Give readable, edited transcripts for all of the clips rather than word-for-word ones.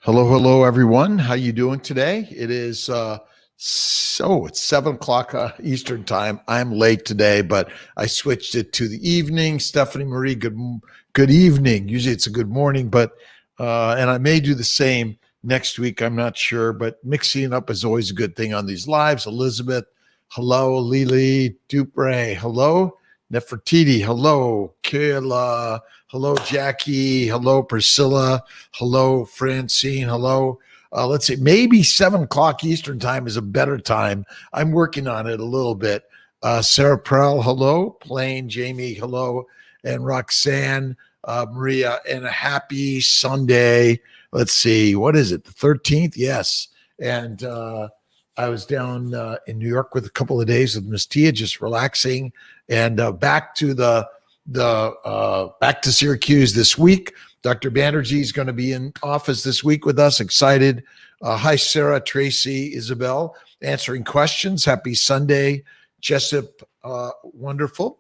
Hello, everyone. How you doing today? It's 7 o'clock Eastern time. I'm late today, but I switched it to the evening. Stephanie Marie, good evening. Usually it's a good morning, but and I may do the same next week. I'm not sure, but mixing it up is always a good thing on these lives. Elizabeth, hello. Lily Dupre, hello. Nefertiti, hello. Kayla, hello. Jackie, hello. Priscilla. Hello, Francine. Hello. Let's see, maybe 7 o'clock Eastern time is a better time. I'm working on it a little bit. Sarah Prell, hello. Plain, Jamie, hello. And Roxanne, Maria, and a happy Sunday. Let's see, what is it? The 13th? Yes. And I was down in New York with a couple of days with Miss Tia, just relaxing, and back to back to Syracuse this week. Dr. Banerjee is going to be in office this week with us. Excited. Hi, Sarah, Tracy, Isabel, answering questions. Happy Sunday. Jessup, wonderful.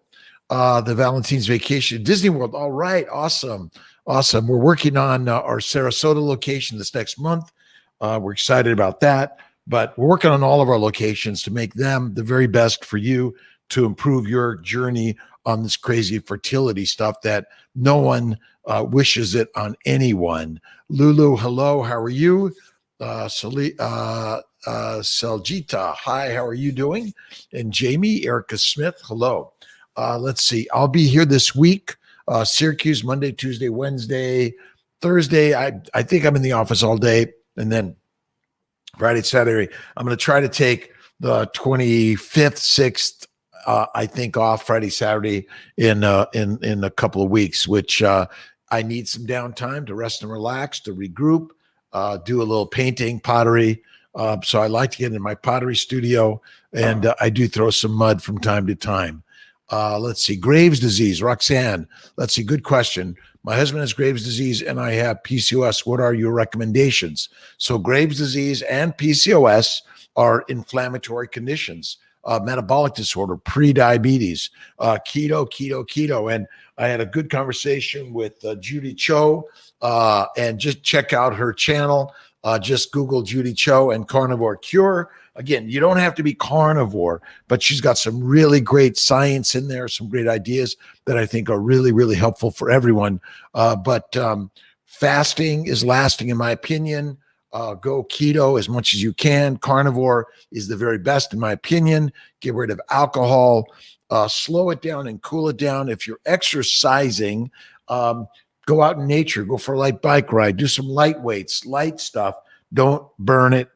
The Valentine's vacation at Disney World. All right. Awesome. We're working on our Sarasota location this next month. We're excited about that. But we're working on all of our locations to make them the very best for you to improve your journey on this crazy fertility stuff that no one wishes it on anyone. Lulu, hello. How are you? Saljita, hi. How are you doing? And Jamie, Erica Smith, hello. Let's see. I'll be here this week. Syracuse, Monday, Tuesday, Wednesday, Thursday. I think I'm in the office all day. And then Friday, Saturday, I'm going to try to take the 25th, 6th, I think off Friday, Saturday in a couple of weeks, which I need some downtime to rest and relax, to regroup, do a little painting, pottery. So I like to get in my pottery studio, and I do throw some mud from time to time. Let's see, Graves' disease, Roxanne. Let's see, good question. My husband has Graves' disease and I have PCOS. What are your recommendations? So Graves' disease and PCOS are inflammatory conditions, metabolic disorder, pre-diabetes, keto. And I had a good conversation with Judy Cho, and just check out her channel. Just Google Judy Cho and carnivore cure. Again, you don't have to be carnivore, but she's got some really great science in there, some great ideas that I think are really, really helpful for everyone. But fasting is lasting, in my opinion. Go keto as much as you can. Carnivore is the very best, in my opinion. Get rid of alcohol, slow it down and cool it down. If you're exercising, go out in nature, go for a light bike ride, do some light weights, light stuff. Don't burn it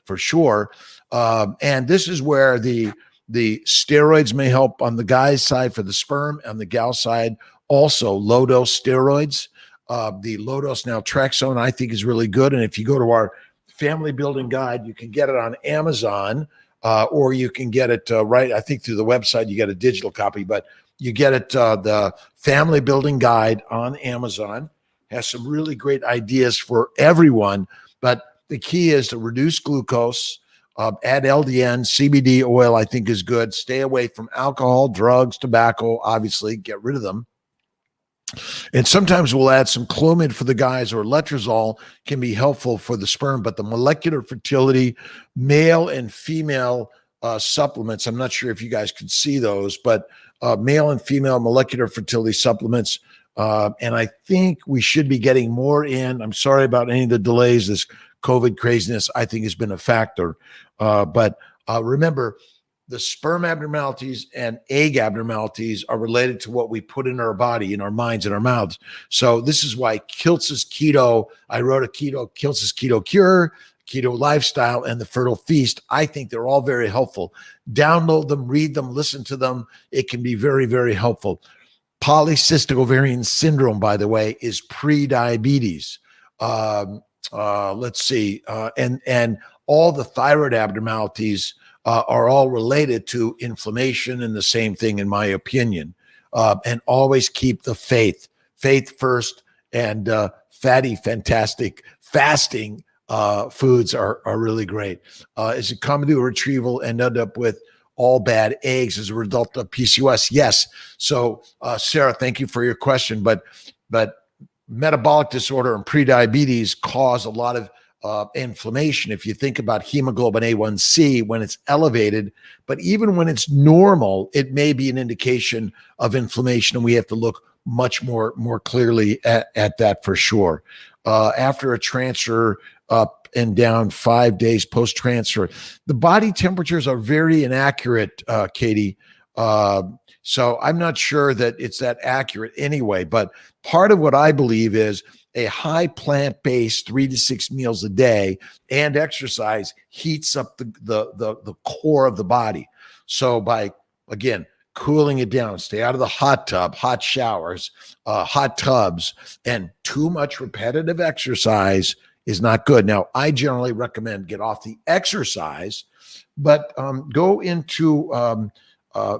for sure. And this is where the steroids may help on the guy's side for the sperm, on the gal side, also low dose steroids. The low dose naltrexone, I think, is really good. And if you go to our family building guide, you can get it on Amazon, or you can get it right, I think, through the website. You get a digital copy, but you get it, the family building guide on Amazon. Has some really great ideas for everyone. But the key is to reduce glucose, add LDN, CBD oil, I think is good. Stay away from alcohol, drugs, tobacco, obviously, get rid of them. And sometimes we'll add some Clomid for the guys, or letrozole can be helpful for the sperm. But the molecular fertility, male and female supplements, I'm not sure if you guys can see those, but male and female molecular fertility supplements. And I think we should be getting more in. I'm sorry about any of the delays. This COVID craziness, I think, has been a factor. But remember, the sperm abnormalities and egg abnormalities are related to what we put in our body, in our minds, in our mouths. So this is why Kiltz's Keto, I wrote a Kiltz's Keto Cure, Keto Lifestyle, and the Fertile Feast. I think they're all very helpful. Download them, read them, listen to them. It can be very, very helpful. Polycystic ovarian syndrome, by the way, is pre-diabetes. Let's see. And all the thyroid abnormalities are all related to inflammation, and the same thing, in my opinion. And always keep the faith first, and fatty, fantastic fasting foods are really great. Is it common to retrieval and end up with all bad eggs as a result of PCOS? Yes. So, Sarah, thank you for your question. But metabolic disorder and prediabetes cause a lot of inflammation. If you think about hemoglobin A1C, when it's elevated, but even when it's normal, it may be an indication of inflammation, and we have to look much more clearly at that for sure. After a transfer, up and down 5 days post-transfer, the body temperatures are very inaccurate, Katie. So I'm not sure that it's that accurate anyway, but part of what I believe is a high plant-based 3 to 6 meals a day and exercise heats up the core of the body. So by, again, cooling it down, stay out of the hot tub, hot showers, hot tubs, and too much repetitive exercise is not good. Now, I generally recommend get off the exercise, but go into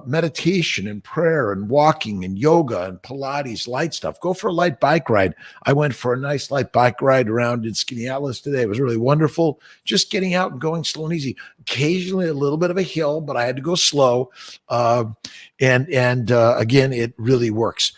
meditation and prayer and walking and yoga and Pilates, light stuff. Go for a light bike ride. I went for a nice light bike ride around in Skinny Atlas today. It was really wonderful. Just getting out and going slow and easy. Occasionally a little bit of a hill, but I had to go slow. And again, it really works.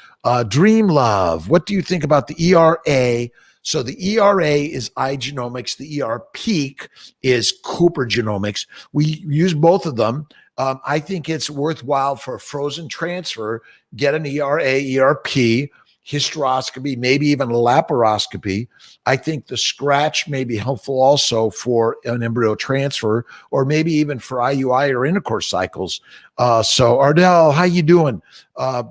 Dream Love. What do you think about the ERA? So the ERA is iGenomics. The ERP is Cooper Genomics. We use both of them. I think it's worthwhile for a frozen transfer, get an ERA, ERP, hysteroscopy, maybe even a laparoscopy. I think the scratch may be helpful also for an embryo transfer, or maybe even for IUI or intercourse cycles. So Ardell, how you doing?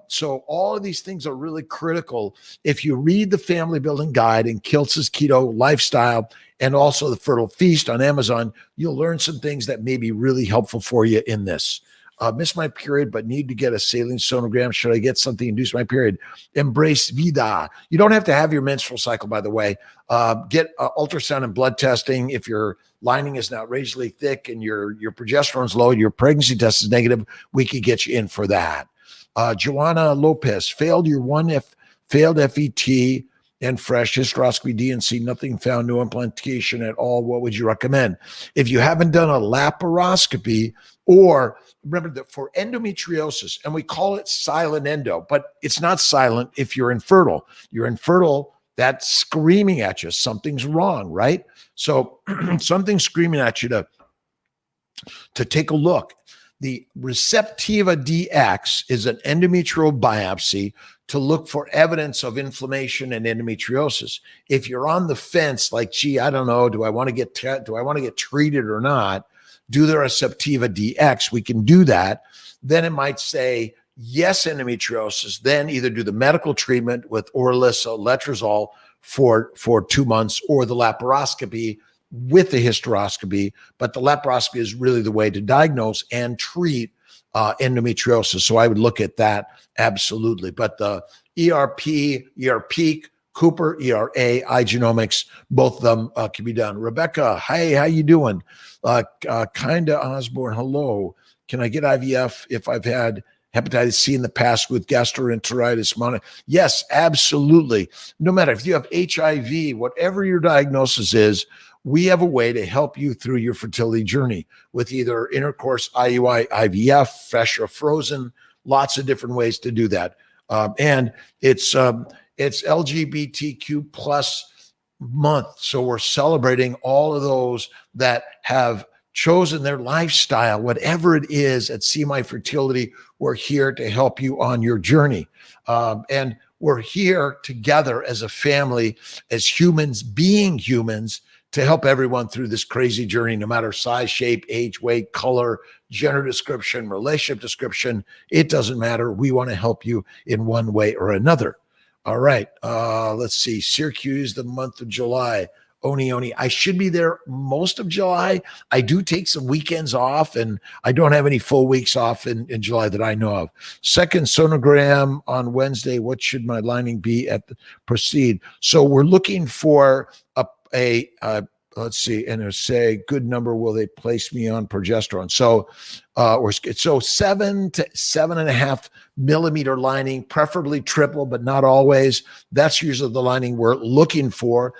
So all of these things are really critical. If you read the Family Building Guide and Kiltz's Keto Lifestyle, and also the Fertile Feast on Amazon, you'll learn some things that may be really helpful for you in this. Miss my period, but need to get a saline sonogram. Should I get something to induce my period? Embrace Vida. You don't have to have your menstrual cycle, by the way. Get ultrasound and blood testing. If your lining is not outrageously thick and your progesterone's low, your pregnancy test is negative, we could get you in for that. Joanna Lopez, failed FET and fresh hysteroscopy, DNC, nothing found, no implantation at all. What would you recommend? If you haven't done a laparoscopy, or remember that for endometriosis, and we call it silent endo, but it's not silent if you're infertile. You're infertile, that's screaming at you. Something's wrong, right? So something's screaming at you to take a look. The Receptiva DX is an endometrial biopsy to look for evidence of inflammation and endometriosis. If you're on the fence, like, gee, I don't know, do I want to get treated or not? Do the Receptiva DX? We can do that. Then it might say yes, endometriosis. Then either do the medical treatment with Orilissa, letrozole for 2 months, or the laparoscopy with the hysteroscopy. But the laparoscopy is really the way to diagnose and treat endometriosis. So I would look at that, absolutely. But the ERP, Cooper, ERA, iGenomics, both of them can be done. Rebecca, hey, how you doing? Kinda Osborne, hello. Can I get IVF if I've had hepatitis C in the past with gastroenteritis? Yes, absolutely. No matter if you have HIV, whatever your diagnosis is, we have a way to help you through your fertility journey with either intercourse, IUI, IVF, fresh or frozen, lots of different ways to do that. And it's LGBTQ plus month. So we're celebrating all of those that have chosen their lifestyle, whatever it is at See My Fertility. We're here to help you on your journey. And we're here together as a family, as humans, being humans, to help everyone through this crazy journey, no matter size, shape, age, weight, color, gender description, relationship description. It doesn't matter. We want to help you in one way or another. All right. Let's see. Syracuse, the month of July. Oni. I should be there most of July. I do take some weekends off, and I don't have any full weeks off in July that I know of. Second sonogram on Wednesday. What should my lining be proceed? So we're looking for a let's see, and it'll say good number. Will they place me on progesterone? So, so 7 to 7.5 millimeter lining, preferably triple, but not always. That's usually the lining we're looking for.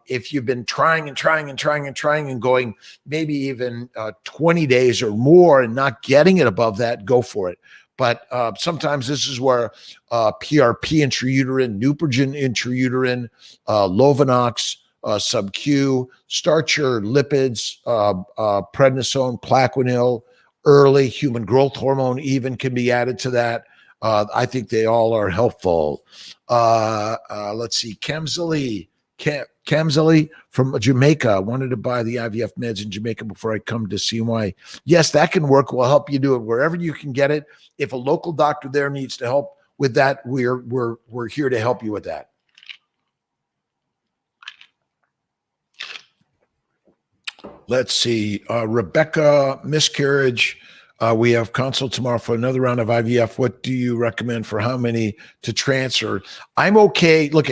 If you've been trying and going maybe even 20 days or more and not getting it above that, go for it. But sometimes this is where PRP intrauterine, Neupogen intrauterine, Lovenox sub-Q, start your lipids, prednisone, Plaquenil, early human growth hormone even can be added to that. I think they all are helpful. Let's see, Kemsley from Jamaica wanted to buy the IVF meds in Jamaica before I come to CMY. Yes, that can work. We'll help you do it wherever you can get it. If a local doctor there needs to help with that, we're here to help you with that. Let's see, Rebecca, miscarriage. We have consult tomorrow for another round of IVF. What do you recommend for how many to transfer? I'm okay. Look,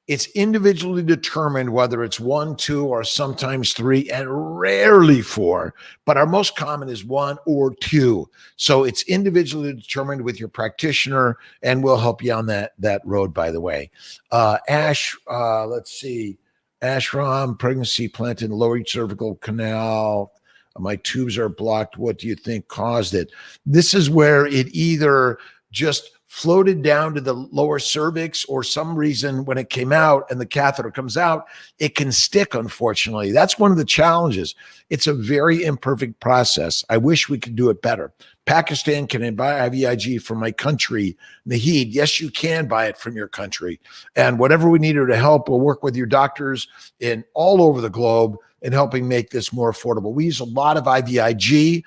it's individually determined whether it's 1, 2, or sometimes 3, and rarely 4. But our most common is 1 or 2. So it's individually determined with your practitioner, and we'll help you on that road. By the way, Ash. Let's see. Ashram, pregnancy planted in the lower cervical canal. My tubes are blocked. What do you think caused it? This is where it either just floated down to the lower cervix, or some reason when it came out and the catheter comes out, it can stick, unfortunately. That's one of the challenges. It's a very imperfect process. I wish we could do it better. Pakistan can buy IVIG from my country, Naheed. Yes, you can buy it from your country. And whatever we need to help, we'll work with your doctors in all over the globe in helping make this more affordable. We use a lot of IVIG.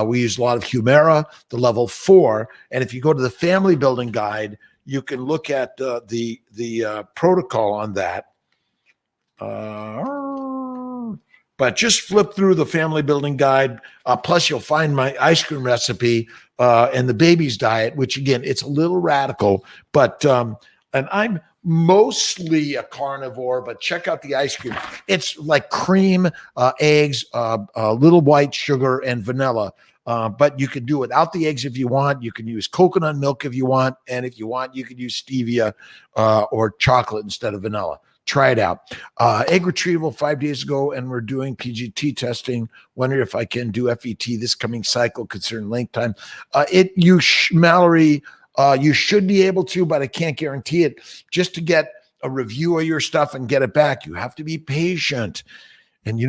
We use a lot of Humira, the level 4. And if you go to the family building guide, you can look at the protocol on that. But just flip through the family building guide. Plus, you'll find my ice cream recipe and the baby's diet, which, again, it's a little radical. But and I'm mostly a carnivore, but check out the ice cream. It's like cream, eggs, a little white sugar, and vanilla. But you can do without the eggs if you want. You can use coconut milk if you want. And if you want, you can use stevia or chocolate instead of vanilla. Try it out. Egg retrieval 5 days ago, and we're doing PGT testing. Wonder if I can do FET this coming cycle, considering length time. Mallory, you should be able to, but I can't guarantee it. Just to get a review of your stuff and get it back, you have to be patient. And,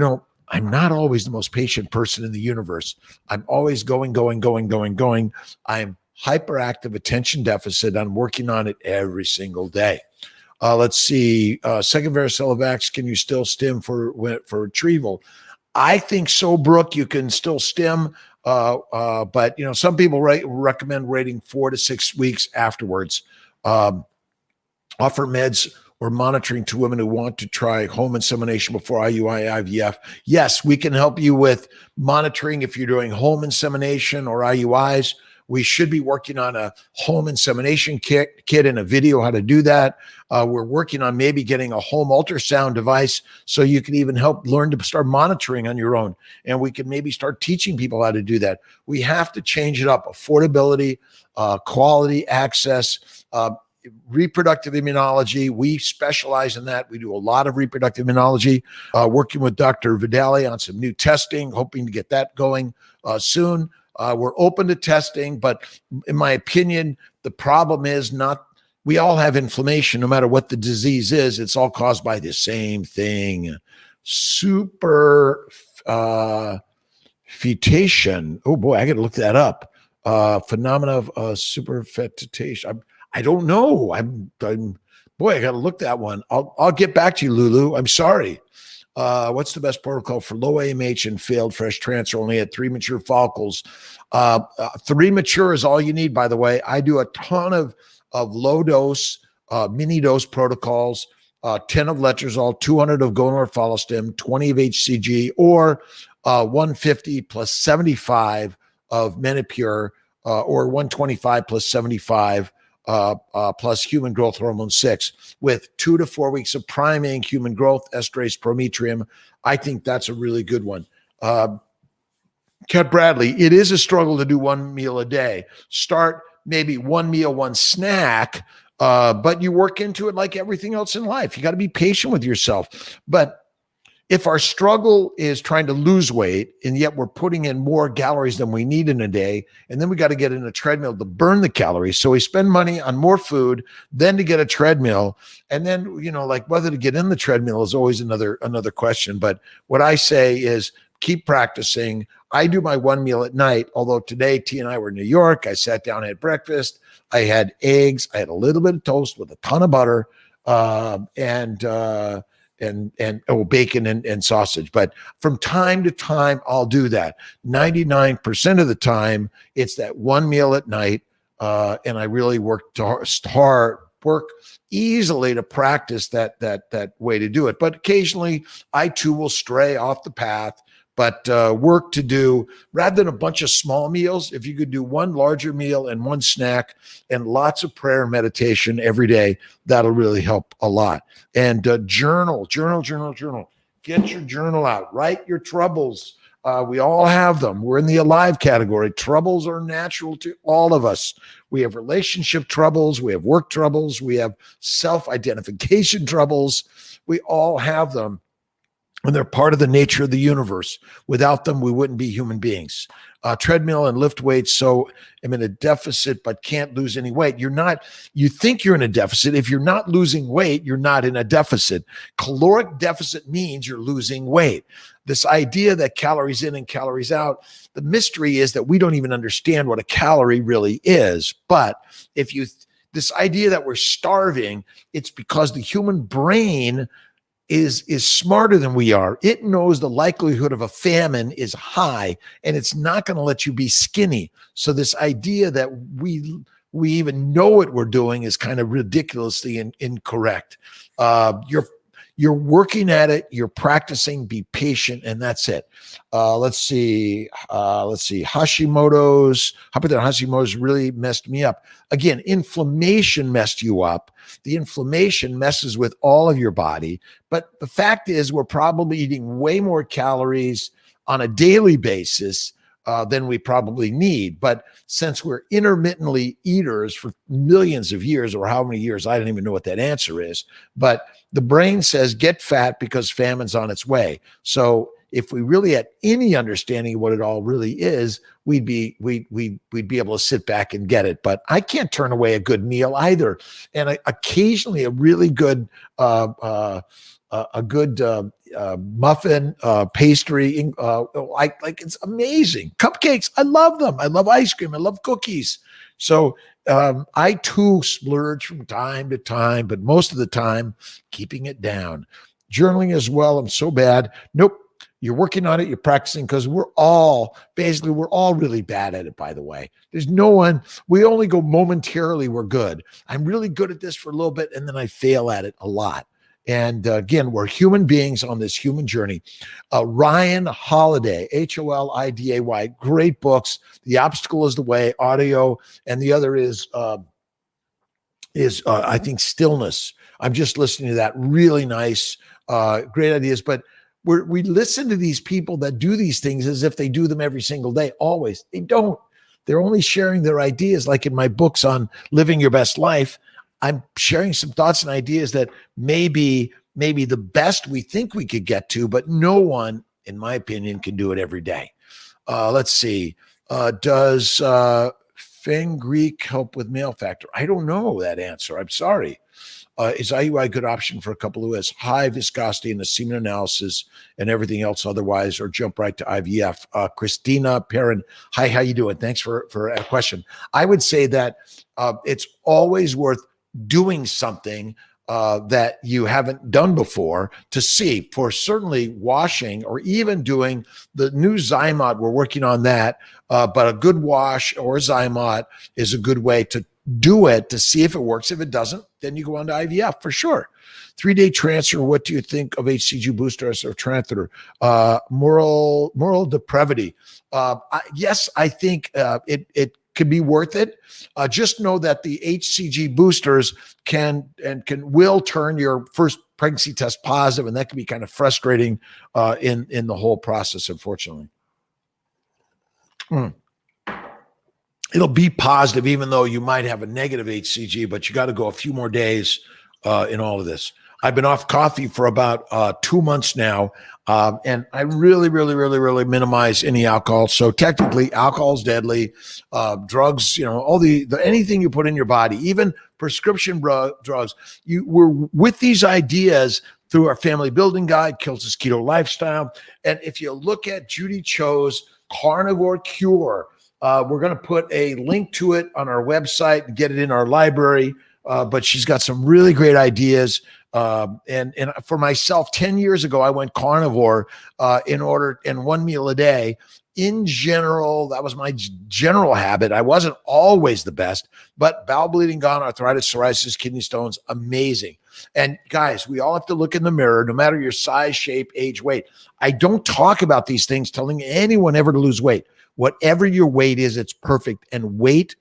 I'm not always the most patient person in the universe. I'm always going. I'm hyperactive attention deficit. I'm working on it every single day. Let's see. Second varicella vax, can you still stim for retrieval? I think so, Brooke. You can still stim, but some people recommend waiting 4 to 6 weeks afterwards. Offer meds or monitoring to women who want to try home insemination before IUI IVF. Yes, we can help you with monitoring if you're doing home insemination or IUIs. We should be working on a home insemination kit and a video how to do that. We're working on maybe getting a home ultrasound device so you can even help learn to start monitoring on your own. And we can maybe start teaching people how to do that. We have to change it up. Affordability, quality, access, reproductive immunology. We specialize in that. We do a lot of reproductive immunology, working with Dr. Vidali on some new testing, hoping to get that going soon. We're open to testing, but in my opinion, the problem is we all have inflammation, no matter what the disease is. It's all caused by the same thing. Super fetation. Oh boy, I got to look that up. Phenomena of superfetation. I don't know. Boy, I got to look that one. I'll get back to you, Lulu. I'm sorry. What's the best protocol for low AMH and failed fresh transfer? Only had 3 mature follicles. 3 mature is all you need, by the way. I do a ton of low dose, mini dose protocols, 10 of letrozole, 200 of gonorphalostim, 20 of HCG, or 150 plus 75 of Menopur, or 125 plus 75 plus human growth hormone 6, with 2 to 4 weeks of priming human growth, estrase, prometrium. I think that's a really good one. Kat Bradley, it is a struggle to do 1 meal a day. Start maybe 1 meal, 1 snack, but you work into it like everything else in life. You got to be patient with yourself. But if our struggle is trying to lose weight and yet we're putting in more calories than we need in a day, and then we got to get in a treadmill to burn the calories. So we spend money on more food, then to get a treadmill. And then, like whether to get in the treadmill is always another question. But what I say is keep practicing. I do my one meal at night, although today T and I were in New York. I sat down, had breakfast. I had eggs. I had a little bit of toast with a ton of butter, and bacon and sausage. But from time to time, I'll do that. 99% of the time, it's that one meal at night, and I really work easily to practice that way to do it. But occasionally, I too will stray off the path. But work to do rather than a bunch of small meals. If you could do one larger meal and one snack and lots of prayer and meditation every day, that'll really help a lot. And journal. Get your journal out. Write your troubles. We all have them. We're in the alive category. Troubles are natural to all of us. We have relationship troubles. We have work troubles. We have self-identification troubles. We all have them. And they're part of the nature of the universe. Without them, we wouldn't be human beings. Treadmill and lift weights. So I'm in a deficit, but can't lose any weight. You think you're in a deficit. If you're not losing weight, you're not in a deficit. Caloric deficit means you're losing weight. This idea that calories in and calories out, the mystery is that we don't even understand what a calorie really is. But this idea that we're starving, it's because the human brain is smarter than we are. It knows the likelihood of a famine is high, and it's not going to let you be skinny. So this idea that we even know what we're doing is kind of ridiculously incorrect. You're working at it. You're practicing. Be patient, and that's it. Let's see. Hashimoto's. How about that? Hashimoto's really messed me up. Again, inflammation messed you up. The inflammation messes with all of your body. But the fact is, we're probably eating way more calories on a daily basis than we probably need. But since we're intermittently eaters for millions of years, or how many years, I don't even know what that answer is. But the brain says get fat because famine's on its way. So if we really had any understanding of what it all really is, we'd be able to sit back and get it. But I can't turn away a good meal either. And occasionally a really good muffin, pastry, it's amazing. Cupcakes, I love them. I love ice cream. I love cookies. So I too splurge from time to time, but most of the time keeping it down. Journaling as well. I'm so bad. Nope. You're working on it. You're practicing, because we're all really bad at it, by the way. There's no one, we only go momentarily. We're good. I'm really good at this for a little bit, and then I fail at it a lot. And again, we're human beings on this human journey. Ryan Holiday, Holiday, great books. The Obstacle is the Way, audio, and the other is I think Stillness. I'm just listening to that. Really nice, great ideas. But we listen to these people that do these things as if they do them every single day. Always, they don't. They're only sharing their ideas. Like in my books on living your best life, I'm sharing some thoughts and ideas that maybe the best we think we could get to, but no one, in my opinion, can do it every day. Let's see. Does fenugreek help with male factor? I don't know that answer. I'm sorry. Is IUI a good option for a couple who has high viscosity in the semen analysis and everything else otherwise, or jump right to IVF? Christina Perrin, hi, how you doing? Thanks for a question. I would say that it's always worth doing something that you haven't done before to see, for certainly washing, or even doing the new Zymot. We're working on that, but a good wash or Zymot is a good way to do it, to see if it works. If it doesn't, then you go on to IVF for sure. 3-day transfer. What do you think of HCG boosters or transfer? Moral depravity. Yes, I think it could be worth it. Just know that the HCG boosters will turn your first pregnancy test positive, and that can be kind of frustrating in the whole process, unfortunately. It'll be positive, even though you might have a negative HCG, but you got to go a few more days in all of this. I've been off coffee for about 2 months now, and I really minimize any alcohol. So technically, alcohol is deadly. Drugs, all the anything you put in your body, even prescription drugs. We're with these ideas through our family building guide, Kiltz's Keto Lifestyle, and if you look at Judy Cho's Carnivore Cure, we're going to put a link to it on our website and get it in our library. But she's got some really great ideas. And for myself, 10 years ago, I went carnivore in one meal a day. In general, that was my general habit. I wasn't always the best, but bowel bleeding gone, arthritis, psoriasis, kidney stones, amazing. And guys, we all have to look in the mirror, no matter your size, shape, age, weight. I don't talk about these things telling anyone ever to lose weight. Whatever your weight is, it's perfect. And weight,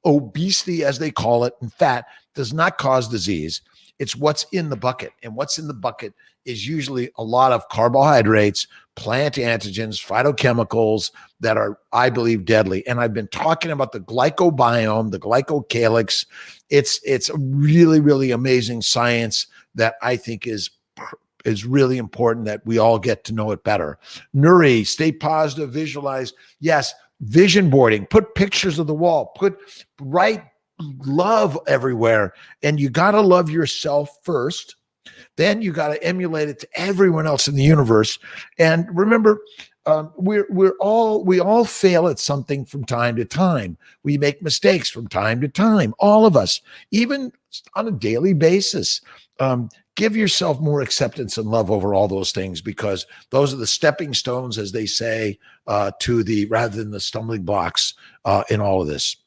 obesity, as they call it, and fat does not cause disease. It's what's in the bucket. And what's in the bucket is usually a lot of carbohydrates, plant antigens, phytochemicals that are, I believe, deadly. And I've been talking about the glycobiome, the glycocalyx. It's a really amazing science that I think is really important that we all get to know it better. Nuri, stay positive, visualize. Yes, vision boarding, put pictures of the wall, write love everywhere. And you got to love yourself first. Then you got to emulate it to everyone else in the universe. And remember, we all fail at something from time to time. We make mistakes from time to time, all of us, even on a daily basis. Give yourself more acceptance and love over all those things, because those are the stepping stones, as they say, rather than the stumbling blocks in all of this.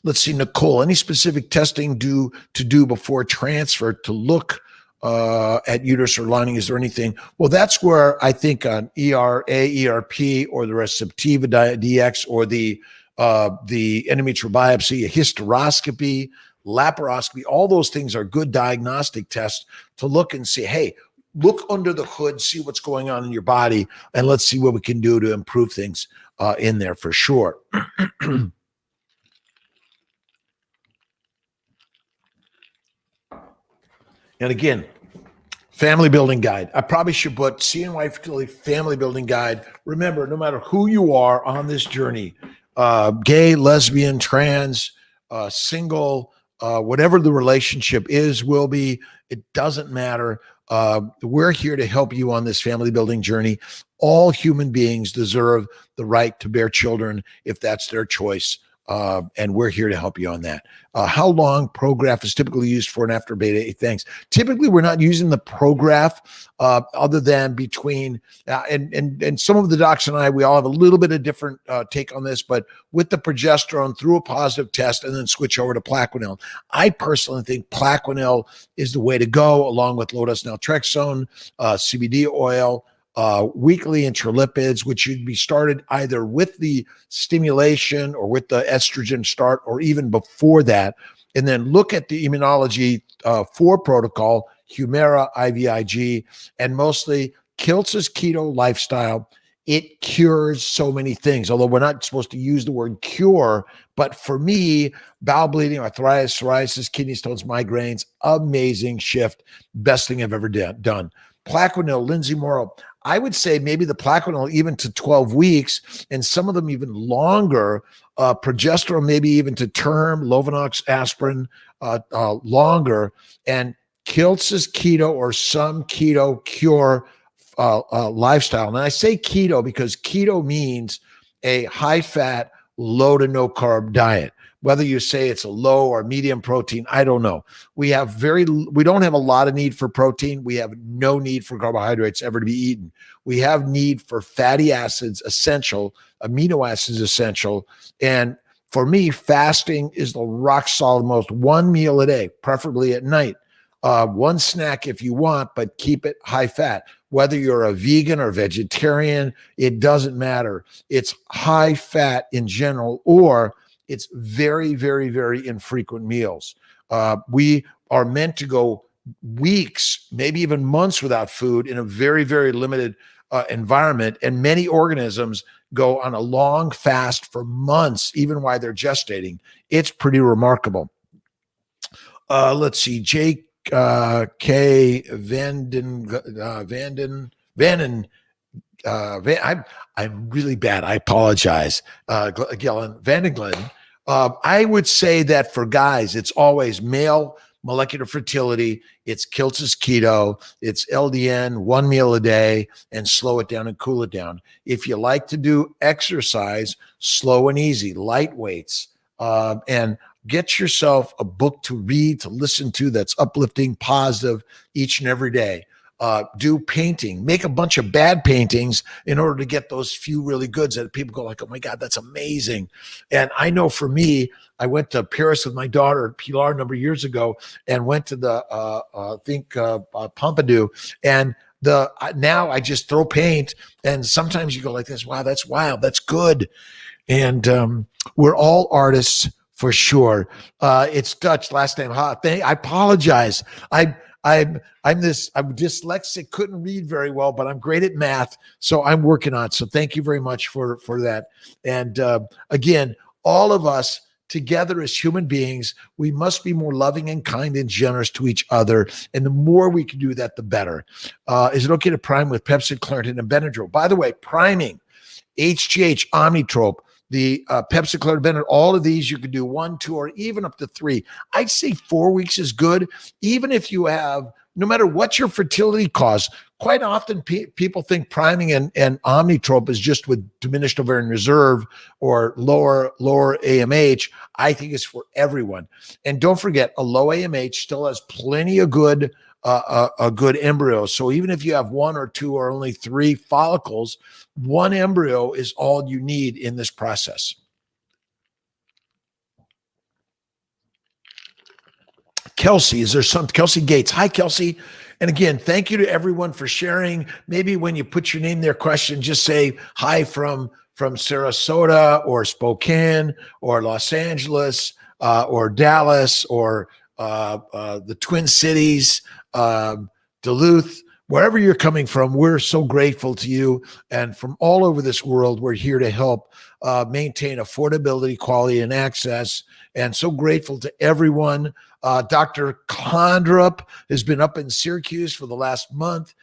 Let's see, Nicole, any specific testing to do before transfer to look at uterus or lining? Is there anything? Well, that's where I think an ERA, ERP, or the Receptiva DX, or the endometrial biopsy, a hysteroscopy, laparoscopy, all those things are good diagnostic tests to look and see, hey, look under the hood, see what's going on in your body, and let's see what we can do to improve things in there for sure. And again, family building guide. I probably should put CNY Fertility Family Building Guide. Remember, no matter who you are on this journey, gay, lesbian, trans, single, whatever the relationship is, will be, it doesn't matter. We're here to help you on this family building journey. All human beings deserve the right to bear children if that's their choice. And we're here to help you on that. How long Prograf is typically used for and after beta 8? Thanks. Typically, we're not using the Prograf other than between, and some of the docs and I, we all have a little bit of different take on this, but with the progesterone through a positive test and then switch over to Plaquenil. I personally think Plaquenil is the way to go, along with low-dose naltrexone, CBD oil, weekly intralipids, which should be started either with the stimulation or with the estrogen start, or even before that. And then look at the immunology 4 protocol, Humira, IVIG, and mostly Kiltz's Keto Lifestyle. It cures so many things, although we're not supposed to use the word cure. But for me, bowel bleeding, arthritis, psoriasis, kidney stones, migraines, amazing shift. Best thing I've ever done. Plaquenil, Lindsay Morrow. I would say maybe the Plaquenil even to 12 weeks, and some of them even longer. Progesterone maybe even to term, Lovenox, aspirin, longer. And Kiltz's Keto or some Keto Cure lifestyle. And I say keto because keto means a high-fat, low to no carb diet. Whether you say it's a low or medium protein, I don't know. We don't have a lot of need for protein. We have no need for carbohydrates ever to be eaten. We have need for fatty acids, essential, amino acids, essential. And for me, fasting is the rock solid most. One meal a day, preferably at night. One snack if you want, but keep it high fat. Whether you're a vegan or vegetarian, it doesn't matter. It's high fat in general, or it's very infrequent meals. We are meant to go weeks, maybe even months without food in a very limited environment. And many organisms go on a long fast for months, even while they're gestating. It's pretty remarkable. Let's see, Jake K. Vanden. I'm really bad. I apologize, Gillen Vandenglen. I would say that for guys, it's always male molecular fertility. It's Kiltz's keto. It's LDN, 1 meal a day, and slow it down and cool it down. If you like to do exercise, slow and easy, light weights, and get yourself a book to read, to listen to that's uplifting, positive each and every day. Do painting, make a bunch of bad paintings in order to get those few really goods that people go like, oh my God, that's amazing. And I know for me, I went to Paris with my daughter, Pilar, a number of years ago, and went to the, Pompidou. And now I just throw paint. And sometimes you go like this, wow, that's wild. That's good. And we're all artists for sure. It's Dutch, last name hot. I apologize. I'm dyslexic, couldn't read very well, but I'm great at math, so I'm working on it. So thank you very much for that. And again, all of us together as human beings, we must be more loving and kind and generous to each other. And the more we can do that, the better. Is it okay to prime with Pepsid, Claritin, and Benadryl? By the way, priming, HGH, Omnitrope, the Pepsid, Claritin, Benadryl, all of these you can do 1, 2, or even up to 3. I'd say 4 weeks is good. Even if you have, no matter what your fertility cause, quite often people think priming and Omnitrope is just with diminished ovarian reserve or lower AMH. I think it's for everyone. And don't forget, a low AMH still has plenty of good a good embryo. So even if you have 1 or 2 or only 3 follicles, 1 embryo is all you need in this process. Kelsey, is there some Kelsey Gates? Hi, Kelsey. And again, thank you to everyone for sharing. Maybe when you put your name there, question, just say hi from Sarasota or Spokane or Los Angeles or Dallas or the Twin Cities, Duluth, wherever you're coming from. We're so grateful to you. And from all over this world, we're here to help maintain affordability, quality, and access. And so grateful to everyone. Dr. Condrup has been up in Syracuse for the last month.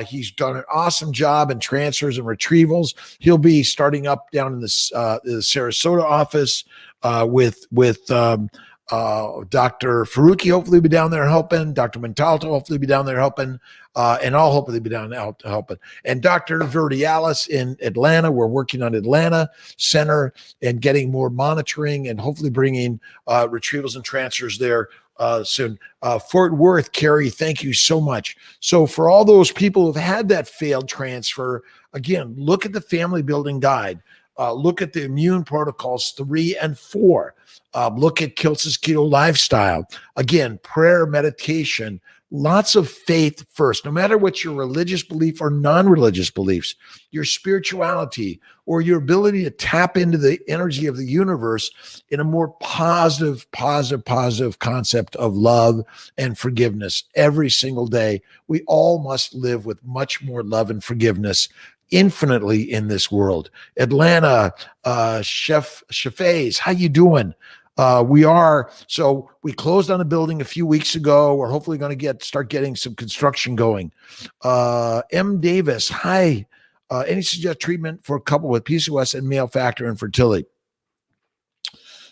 He's done an awesome job in transfers and retrievals. He'll be starting up down in the Sarasota office with Dr. Faruqi hopefully be down there helping, Dr. Montalto hopefully be down there helping, and I'll hopefully be down there helping. And Dr. Verdialis in Atlanta, we're working on Atlanta Center and getting more monitoring and hopefully bringing retrievals and transfers there soon. Fort Worth, Carrie, thank you so much. So for all those people who've had that failed transfer, again, look at the family building guide. Look at the immune protocols 3 and 4. Look at Kiltz's keto lifestyle. Again, prayer, meditation, lots of faith first. No matter what your religious belief or non-religious beliefs, your spirituality, or your ability to tap into the energy of the universe in a more positive concept of love and forgiveness every single day. We all must live with much more love and forgiveness infinitely in this world. Atlanta, Chef Chefs, how you doing? We closed on a building a few weeks ago. We're hopefully going to start getting some construction going. M. Davis, hi. Any suggest treatment for a couple with PCOS and male factor infertility?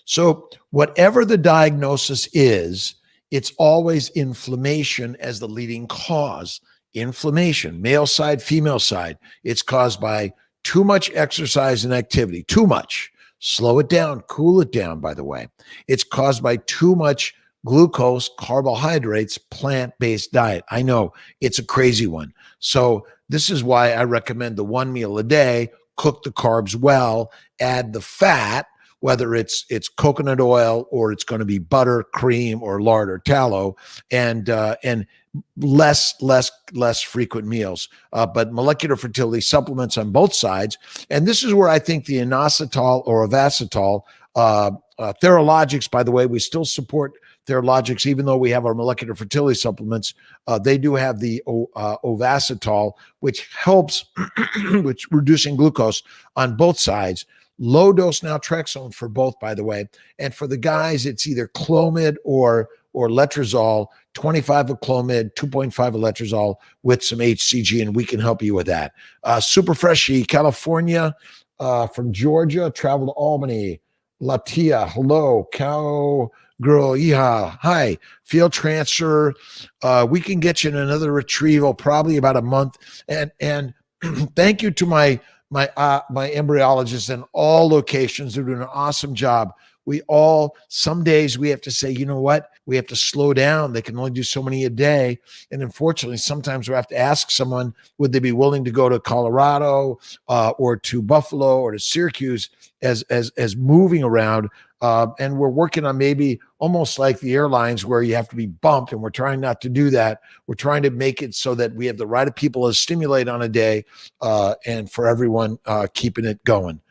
So whatever the diagnosis is, it's always inflammation as the leading cause. Inflammation, male side, female side. It's caused by too much exercise and activity, too much. Slow it down, cool it down, by the way. It's caused by too much glucose, carbohydrates, plant-based diet. I know it's a crazy one. So this is why I recommend the 1 meal a day, cook the carbs well, add the fat, whether it's coconut oil or it's going to be butter, cream, or lard or tallow, and less frequent meals, but molecular fertility supplements on both sides. And this is where I think the inositol or avasitol, Theralogics, by the way, we still support Theralogics, even though we have our molecular fertility supplements. They do have the ovasitol, which helps which reducing glucose on both sides. Low dose naltrexone for both, by the way. And for the guys, it's either Clomid or or letrozole, 25 of Clomid, 2.5 of letrozole with some HCG, and we can help you with that. Super Freshy, California, from Georgia, travel to Albany. Latia, hello. Cow Girl, Iha, hi. Field transfer. We can get you in another retrieval, probably about a month. And thank you to my embryologists in all locations. They're doing an awesome job. Some days we have to say, you know what? We have to slow down. They can only do so many a day. And unfortunately, sometimes we have to ask someone, would they be willing to go to Colorado or to Buffalo or to Syracuse as moving around. And we're working on maybe almost like the airlines where you have to be bumped, and we're trying not to do that. We're trying to make it so that we have the right of people to stimulate on a day and for everyone keeping it going.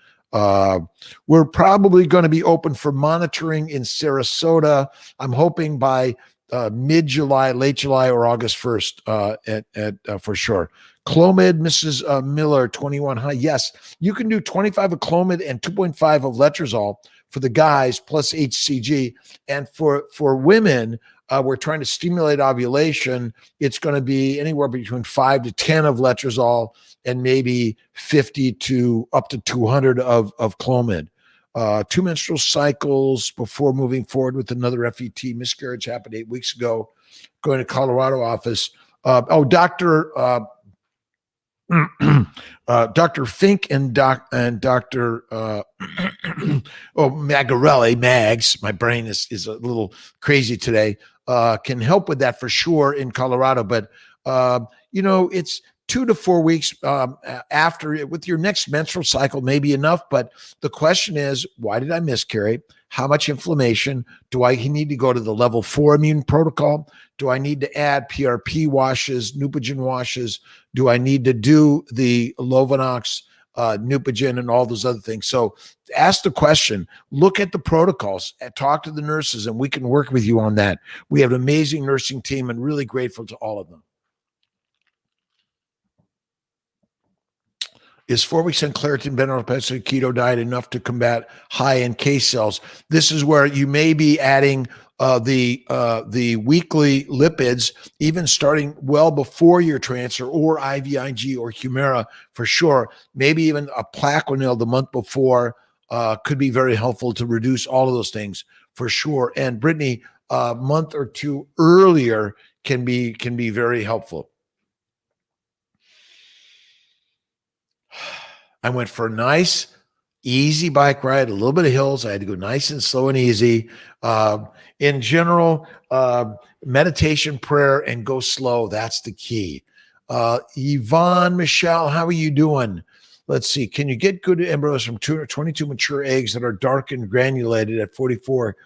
We're probably going to be open for monitoring in Sarasota. I'm hoping by mid-July, late July, or August 1st for sure. Clomid, Mrs. Miller, 21 high. Yes, you can do 25 of Clomid and 2.5 of letrozole for the guys plus HCG. And for women, we're trying to stimulate ovulation. It's going to be anywhere between 5 to 10 of letrozole and maybe 50 to up to 200 of Clomid. 2 menstrual cycles before moving forward with another FET. Miscarriage happened 8 weeks ago. Going to Colorado office. Dr. Dr. Fink and Dr. Magarelli, Mags, my brain is a little crazy today, can help with that for sure in Colorado. But, it's 2 to 4 weeks after, with your next menstrual cycle, maybe enough. But the question is, why did I miscarry? How much inflammation? Do I need to go to the level 4 immune protocol? Do I need to add PRP washes, Neupogen washes? Do I need to do the Lovenox, Neupogen, and all those other things? So ask the question, look at the protocols, talk to the nurses, and we can work with you on that. We have an amazing nursing team and really grateful to all of them. Is 4 weeks on Claritin, Benelopectin, keto diet enough to combat high NK cells? This is where you may be adding the weekly lipids, even starting well before your transfer, or IVIG or Humira for sure. Maybe even a Plaquenil the month before could be very helpful to reduce all of those things for sure. And Brittany, a month or two earlier can be very helpful. I went for a nice, easy bike ride, a little bit of hills. I had to go nice and slow and easy. In general, meditation, prayer, and go slow. That's the key. Yvonne, Michelle, how are you doing? Let's see. Can you get good embryos from 22 mature eggs that are dark and granulated at 44?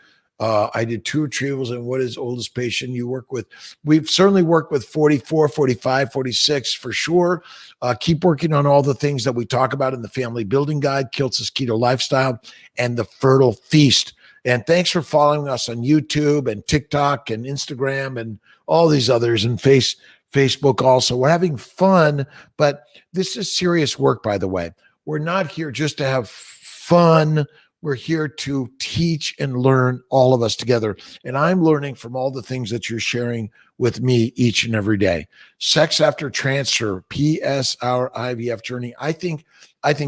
I did 2 retrievals, and what is oldest patient you work with? We've certainly worked with 44, 45, 46 for sure. Keep working on all the things that we talk about in the Family Building Guide, Kiltz's Keto Lifestyle, and the Fertile Feast. And thanks for following us on YouTube and TikTok and Instagram and all these others, and Facebook also. We're having fun, but this is serious work, by the way. We're not here just to have fun. We're here to teach and learn, all of us together. And I'm learning from all the things that you're sharing with me each and every day. Sex after transfer, PS, our IVF journey. I think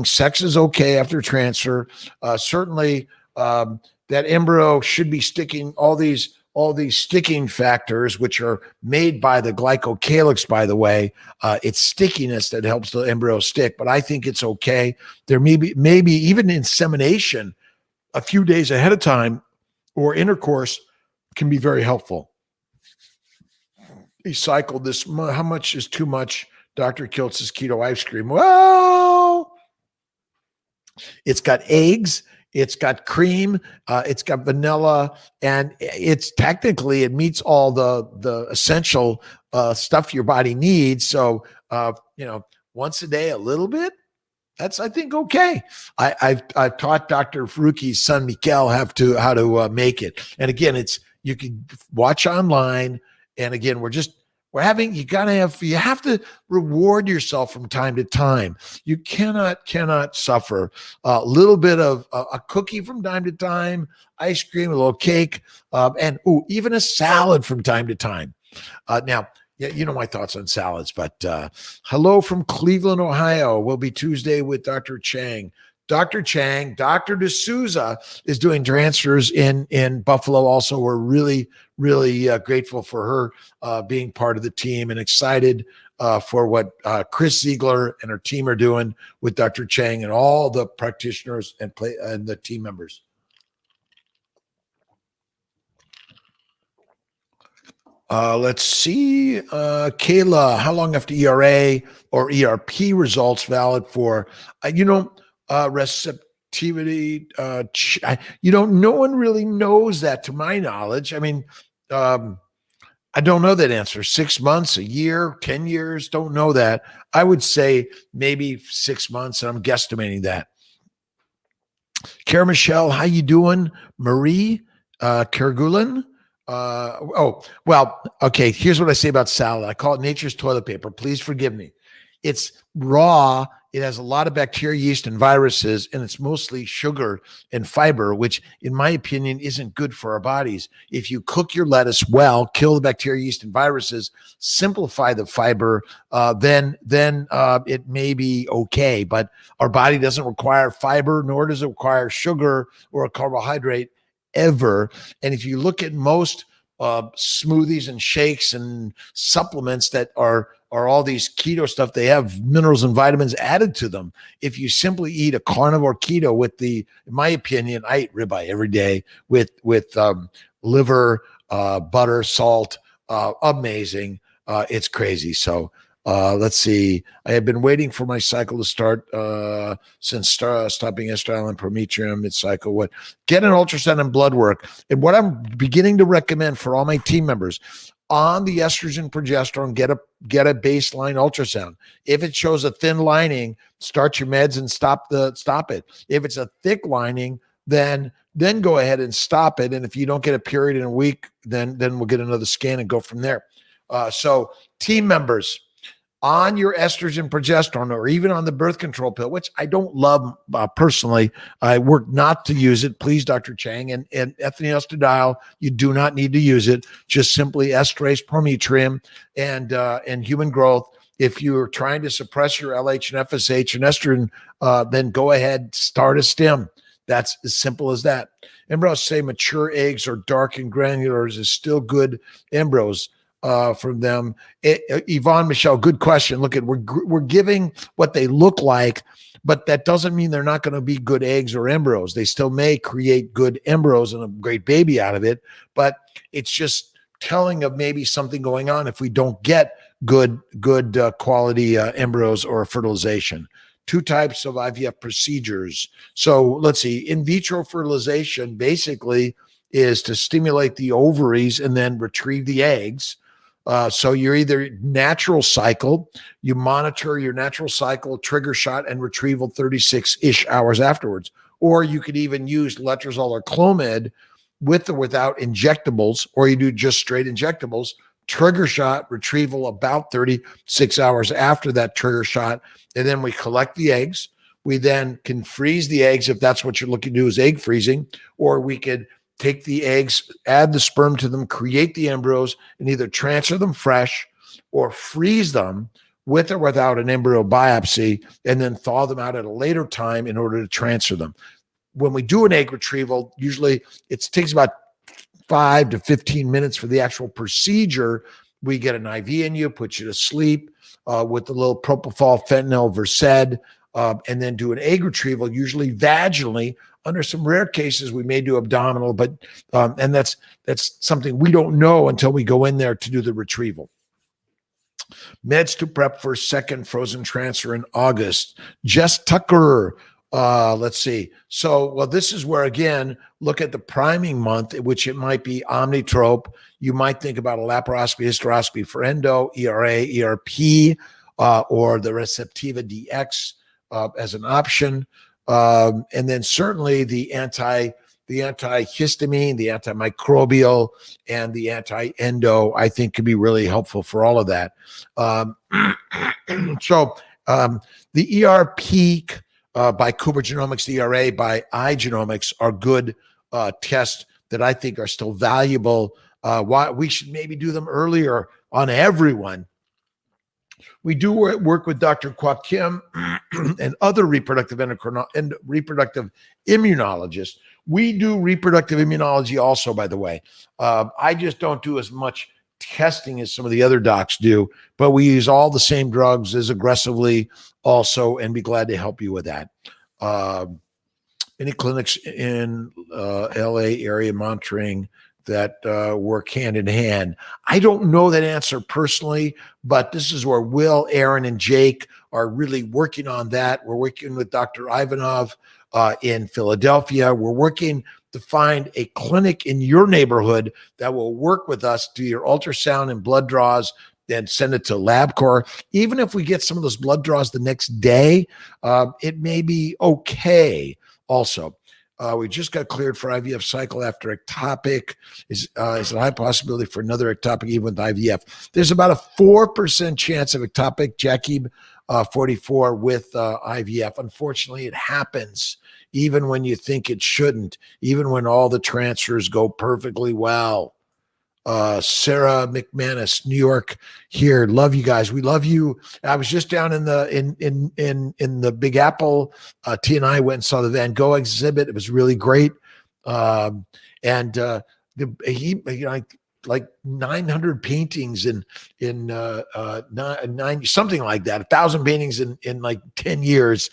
sex is okay after transfer. Certainly, that embryo should be sticking. All these sticking factors, which are made by the glycocalyx, by the way, it's stickiness that helps the embryo stick. But I think it's okay. There maybe even insemination a few days ahead of time or intercourse can be very helpful. He cycled this. How much is too much? Dr. Kiltz's keto ice cream. Well, it's got eggs, it's got cream, it's got vanilla, and it's technically, it meets all the essential stuff your body needs. So, once a day, a little bit. That's, I think, okay. I've taught Dr. Faruqi's son, Mikel, how to make it. And again, you can watch online. And again, we're just You have to reward yourself from time to time. You cannot suffer a little bit of a cookie from time to time, ice cream, a little cake, and even a salad from time to time. Now, yeah, you know my thoughts on salads, but hello from Cleveland, Ohio. Will be Tuesday with Dr. Chang. Dr. Chang, Dr. D'Souza is doing transfers in Buffalo. Also, we're really grateful for her being part of the team and excited for what Chris Ziegler and her team are doing with Dr. Chang and all the practitioners and the team members. Let's see. Kayla, how long after ERA or ERP results valid for? Receptivity. No one really knows that, to my knowledge. I mean, I don't know that answer. 6 months, a year, 10 years, don't know that. I would say maybe 6 months, and I'm guesstimating that. Cara Michelle, how you doing? Marie Kergulen. Okay. Here's what I say about salad. I call it nature's toilet paper. Please forgive me. It's raw. It has a lot of bacteria, yeast, and viruses, and it's mostly sugar and fiber, which, in my opinion, isn't good for our bodies. If you cook your lettuce well, kill the bacteria, yeast, and viruses, simplify the fiber, then it may be okay. But our body doesn't require fiber, nor does it require sugar or a carbohydrate ever. And if you look at most smoothies and shakes and supplements that are all these keto stuff, they have minerals and vitamins added to them. If you simply eat a carnivore keto in my opinion, I eat ribeye every day with liver, butter, salt, amazing. It's crazy. So let's see. I have been waiting for my cycle to start since stopping estradiol and prometrium mid-cycle. Get an ultrasound and blood work. And what I'm beginning to recommend for all my team members, on the estrogen progesterone, get a baseline ultrasound. If it shows a thin lining, start your meds and stop it. If it's a thick lining, then go ahead and stop it. And if you don't get a period in a week, then we'll get another scan and go from there. So team members, on your estrogen progesterone or even on the birth control pill, which I don't love personally, I work not to use it. Please, Dr. Chang, and ethylene estradiol, you do not need to use it. Just simply esterase, prometrium, and human growth. If you're trying to suppress your LH and FSH and estrogen, then go ahead, start a stim. That's as simple as that. Embryos say mature eggs or dark and granulars is still good embryos from them. Yvonne Michelle, good question. Look, we're giving what they look like, but that doesn't mean they're not going to be good eggs or embryos. They still may create good embryos and a great baby out of it, but it's just telling of maybe something going on if we don't get good quality embryos or fertilization. 2 types of IVF procedures. So let's see, in vitro fertilization basically is to stimulate the ovaries and then retrieve the eggs. So you're either natural cycle, you monitor your natural cycle, trigger shot, and retrieval 36-ish hours afterwards. Or you could even use letrozole or Clomid with or without injectables, or you do just straight injectables, trigger shot, retrieval about 36 hours after that trigger shot. And then we collect the eggs. We then can freeze the eggs if that's what you're looking to do, is egg freezing, or we could take the eggs, add the sperm to them, create the embryos, and either transfer them fresh or freeze them with or without an embryo biopsy, and then thaw them out at a later time in order to transfer them. When we do an egg retrieval, usually it takes about 5 to 15 minutes for the actual procedure. We get an IV in you, put you to sleep with a little propofol, fentanyl, Versed, and then do an egg retrieval, usually vaginally. Under some rare cases, we may do abdominal, but and that's something we don't know until we go in there to do the retrieval. Meds to prep for second frozen transfer in August. Jess Tucker, let's see. So, well, this is where, again, look at the priming month, which it might be Omnitrope. You might think about a laparoscopy, hysteroscopy for endo, ERA, ERP, or the Receptiva DX as an option. And then certainly the the antihistamine, the antimicrobial, and the anti-endo, I think could be really helpful for all of that. So the ERP by Cooper Genomics, the ERA by iGenomics are good tests that I think are still valuable. Why we should maybe do them earlier on everyone. We do work with Dr. Kwok Kim and other reproductive and reproductive immunologists. We do reproductive immunology also, by the way. I just don't do as much testing as some of the other docs do, but we use all the same drugs as aggressively also, and be glad to help you with that. Any clinics in LA area monitoring that work hand in hand? I don't know that answer personally, but this is where Will, Aaron, and Jake are really working on that. We're working with Dr. Ivanov in Philadelphia. We're working to find a clinic in your neighborhood that will work with us, do your ultrasound and blood draws, then send it to LabCorp. Even if we get some of those blood draws the next day, it may be okay also. We just got cleared for IVF cycle after ectopic. Is it a high possibility for another ectopic even with IVF? There's about a 4% chance of ectopic, Jackie 44 with IVF. Unfortunately, it happens even when you think it shouldn't, even when all the transfers go perfectly well. Sarah McManus, New York here. Love you guys. We love you. I was just down in the Big Apple. T and I went and saw the Van Gogh exhibit. It was really great. Like 900 paintings in nine, something like that, 1,000 paintings in like 10 years.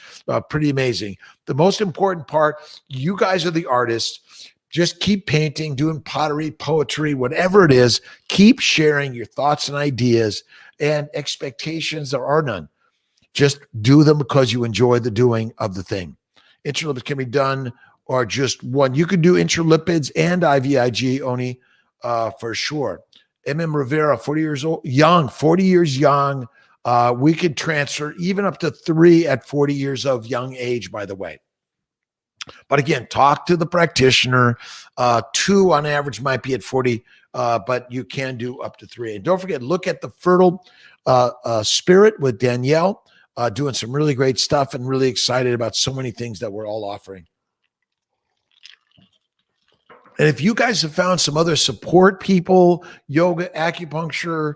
Pretty amazing. The most important part, you guys are the artists. Just keep painting, doing pottery, poetry, whatever it is. Keep sharing your thoughts and ideas, and expectations. There are none. Just do them because you enjoy the doing of the thing. Intralipids can be done or just one. You could do intralipids and IVIG, Oni, for sure. MM Rivera, 40 years old, young, 40 years young. We could transfer even up to 3 at 40 years of young age, by the way. But again, talk to the practitioner. 2 on average might be at 40, but you can do up to 3. And don't forget, look at the Fertile Spirit with Danielle, doing some really great stuff, and really excited about so many things that we're all offering. And if you guys have found some other support people, yoga, acupuncture,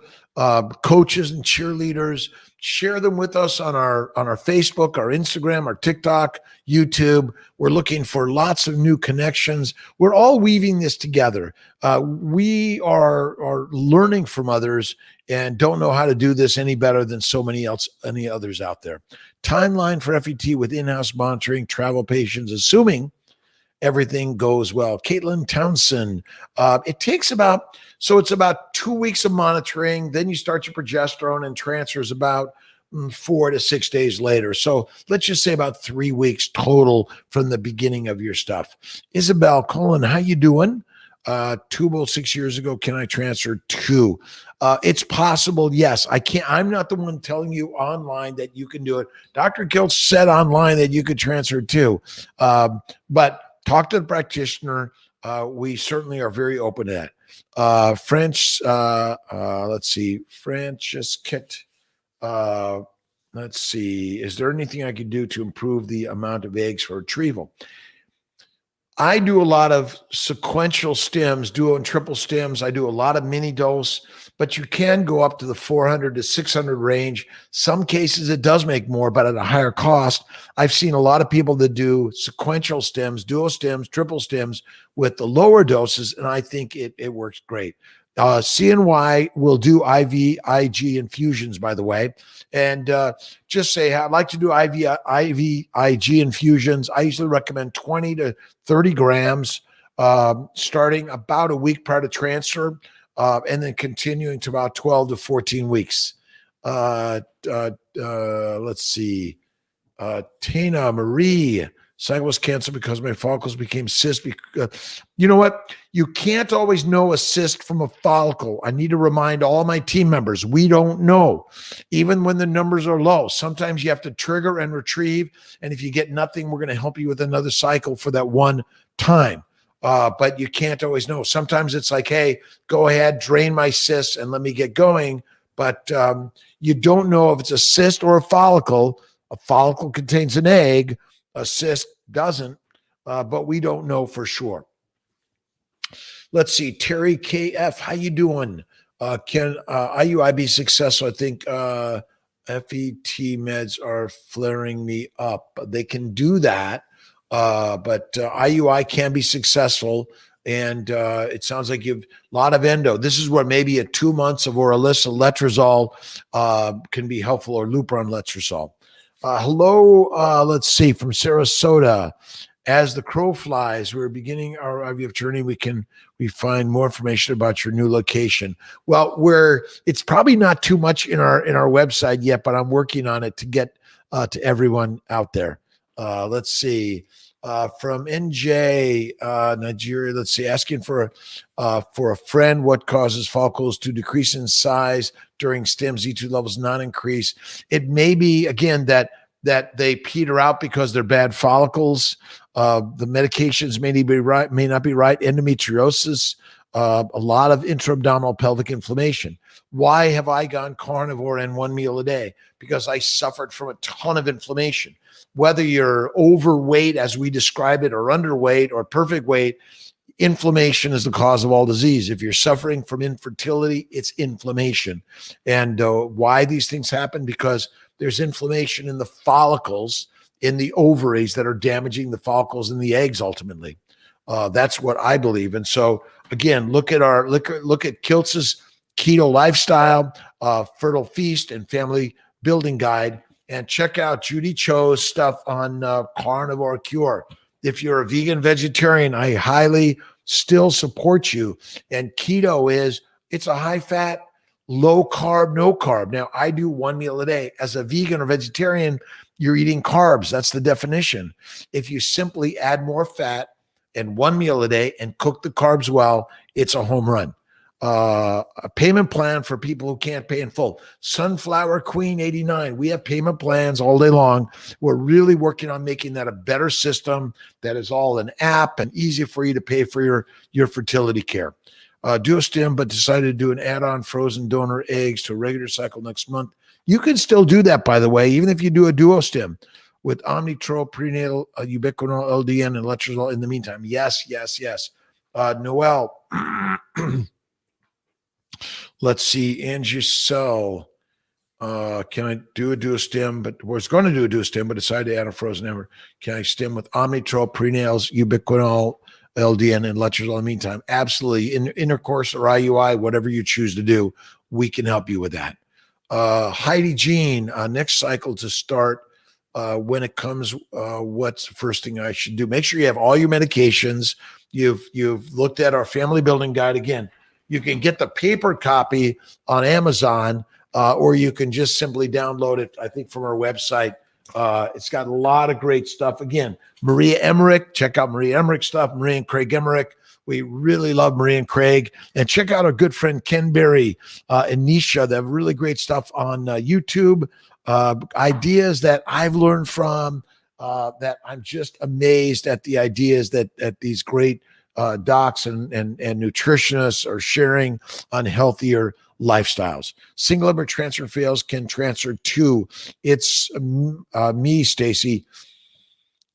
coaches and cheerleaders, share them with us on our Facebook, our Instagram, our TikTok, YouTube. We're looking for lots of new connections. We're all weaving this together. We are learning from others and don't know how to do this any better than any others out there. Timeline for FET with in-house monitoring, travel patients, assuming everything goes well. Caitlin Townsend, it takes about 2 weeks of monitoring. Then you start your progesterone and transfers about 4 to 6 days later. So let's just say about 3 weeks total from the beginning of your stuff. Isabel Colin, how you doing? Tubal 6 years ago. Can I transfer 2? It's possible. Yes, I can't. I'm not the one telling you online that you can do it. Dr. Kiltz said online that you could transfer 2. But talk to the practitioner. We certainly are very open to that. Let's see. Francis let's see. Is there anything I could do to improve the amount of eggs for retrieval? I do a lot of sequential stems, dual and triple stems. I do a lot of mini dose, but you can go up to the 400 to 600 range. Some cases it does make more, but at a higher cost. I've seen a lot of people that do sequential stems, dual stems, triple stems with the lower doses, and I think it works great. CNY will do IVIG infusions, by the way. And just say, I'd like to do IVIG infusions. I usually recommend 20 to 30 grams, starting about a week prior to transfer, and then continuing to about 12 to 14 weeks. Let's see. Tana Marie. Cycle was canceled because my follicles became cysts. You know what? You can't always know a cyst from a follicle. I need to remind all my team members, we don't know. Even when the numbers are low, sometimes you have to trigger and retrieve. And if you get nothing, we're going to help you with another cycle for that one time. but you can't always know. Sometimes it's like, hey, go ahead, drain my cyst and let me get going. But you don't know if it's a cyst or a follicle. A follicle contains an egg, a cyst doesn't, but we don't know for sure. Let's see, Terry KF, how you doing? Can IUI be successful? I think FET meds are flaring me up. They can do that, but IUI can be successful. And it sounds like you've a lot of endo. This is where maybe a 2 months of Orilissa letrozole can be helpful, or Lupron letrozole. Hello, let's see, from Sarasota. As the crow flies, we're beginning our IVF journey. We find more information about your new location. Well, it's probably not too much in our website yet, but I'm working on it to get to everyone out there. Let's see, from NJ Nigeria. Let's see, asking for a friend, what causes follicles to decrease in size during stem Z2 levels not increase? It may be again that they peter out because they're bad follicles. The medications may not be right. Endometriosis, a lot of intra-abdominal pelvic inflammation. Why have I gone carnivore and 1 meal a day? Because I suffered from a ton of inflammation. Whether you're overweight, as we describe it, or underweight, or perfect weight, inflammation is the cause of all disease. If you're suffering from infertility, it's inflammation. And why these things happen? Because there's inflammation in the follicles in the ovaries that are damaging the follicles and the eggs ultimately. That's what I believe. And so again, look at Kiltz's keto lifestyle, fertile feast, and family building guide, and check out Judy Cho's stuff on carnivore cure. If you're a vegan vegetarian, I highly still support you. And keto it's a high fat, low carb, no carb. Now, I do 1 meal a day. As a vegan or vegetarian, you're eating carbs. That's the definition. If you simply add more fat and 1 meal a day and cook the carbs well, it's a home run. A payment plan for people who can't pay in full. Sunflower Queen 89. We have payment plans all day long. We're really working on making that a better system that is all an app and easy for you to pay for your fertility care. Duostim, but decided to do an add-on frozen donor eggs to a regular cycle next month. You can still do that, by the way, even if you do a Duostim with Omnitrol, prenatal, ubiquinol, LDN, and letrozole in the meantime. Yes. Noel, let's see, Angie So, can I do a Duostim? But was going to do a Duostim, but decided to add a frozen ember. Can I stim with Omnitrol, prenatals, ubiquinol, LDN, and letrozole in the meantime? Absolutely. In intercourse or IUI, whatever you choose to do, we can help you with that. Heidi Jean, next cycle to start. When it comes, what's the first thing I should do? Make sure you have all your medications. You've looked at our family building guide. Again, you can get the paper copy on Amazon, or you can just simply download it, I think, from our website. It's got a lot of great stuff. Again, Maria Emmerich, check out Maria Emmerich stuff, Maria and Craig Emmerich. We really love Maria and Craig. And check out our good friend Ken Berry and Nisha. They have really great stuff on YouTube. Ideas that I've learned from, that I'm just amazed at the ideas that these great docs and nutritionists are sharing on healthier lifestyles. Single embryo transfer fails, can transfer too. It's me, Stacy.